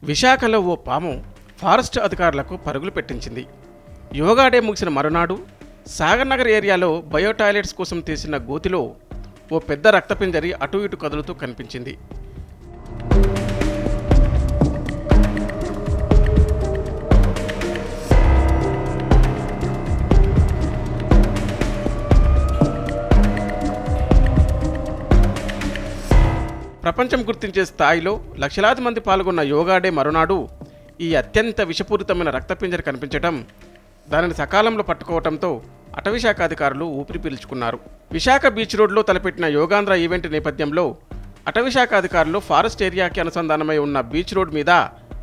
విశాఖలో ఓ పాము ఫారెస్ట్ అధికారులకు పరుగులు పెట్టించింది. యోగా డే ముగిసిన మరునాడు సాగర్ నగర్ ఏరియాలో బయో టాయిలెట్స్ కోసం తీసిన గోతిలో ఓ పెద్ద రక్తపింజరి అటు ఇటు కదులుతూ కనిపించింది. ప్రపంచం గుర్తించే స్థాయిలో లక్షలాది మంది పాల్గొన్న యోగా డే మరునాడు ఈ అత్యంత విషపూరితమైన రక్తపింజరి కనిపించడం, దానిని సకాలంలో పట్టుకోవడంతో అటవీశాఖ అధికారులు ఊపిరి పీల్చుకున్నారు. విశాఖ బీచ్ రోడ్లో తలపెట్టిన యోగాంధ్ర ఈవెంట్ నేపథ్యంలో అటవీశాఖ అధికారులు ఫారెస్ట్ ఏరియాకి అనుసంధానమై ఉన్న బీచ్ రోడ్ మీద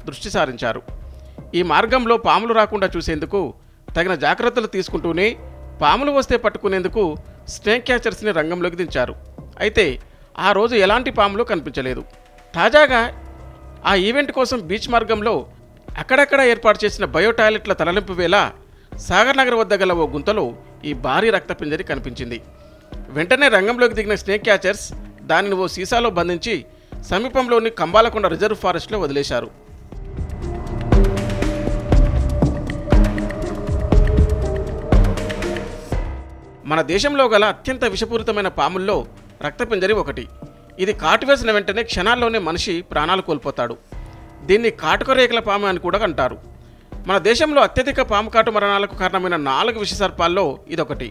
దృష్టి సారించారు. ఈ మార్గంలో పాములు రాకుండా చూసేందుకు తగిన జాగ్రత్తలు తీసుకుంటూనే పాములు వస్తే పట్టుకునేందుకు స్నేక్ క్యాచర్స్ని రంగంలోకి దించారు. అయితే ఆ రోజు ఎలాంటి పాములు కనిపించలేదు. తాజాగా ఆ ఈవెంట్ కోసం బీచ్ మార్గంలో అక్కడక్కడ ఏర్పాటు చేసిన బయో టాయిలెట్ల తరలింపు వేళ సాగర్ నగర్ వద్ద గల ఓ గుంతలో ఈ భారీ రక్తపింజరి కనిపించింది. వెంటనే రంగంలోకి దిగిన స్నేక్ క్యాచర్స్ దానిని ఓ సీసాలో బంధించి సమీపంలోని కంబాలకొండ రిజర్వ్ ఫారెస్ట్లో వదిలేశారు. మన దేశంలో గల అత్యంత విషపూరితమైన పాముల్లో రక్తపింజరి ఒకటి. ఇది కాటు వేసిన వెంటనే క్షణాల్లోనే మనిషి ప్రాణాలు కోల్పోతాడు. దీన్ని కాటుకరేఖల పాము అని కూడా అంటారు. మన దేశంలో అత్యధిక పాము కాటు మరణాలకు కారణమైన 4 విషసర్పాల్లో ఇదొకటి.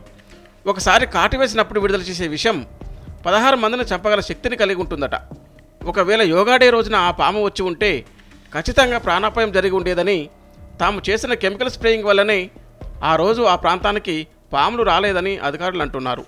ఒకసారి కాటు వేసినప్పుడు విడుదల చేసే విషం 16 మందిని చంపగల శక్తిని కలిగి ఉంటుందట. ఒకవేళ యోగా డే రోజున ఆ పాము వచ్చి ఉంటే ఖచ్చితంగా ప్రాణాపాయం జరిగి ఉండేదని, తాము చేసిన కెమికల్ స్ప్రేయింగ్ వల్లనే ఆ రోజు ఆ ప్రాంతానికి పాములు రాలేదని అధికారులు అంటున్నారు.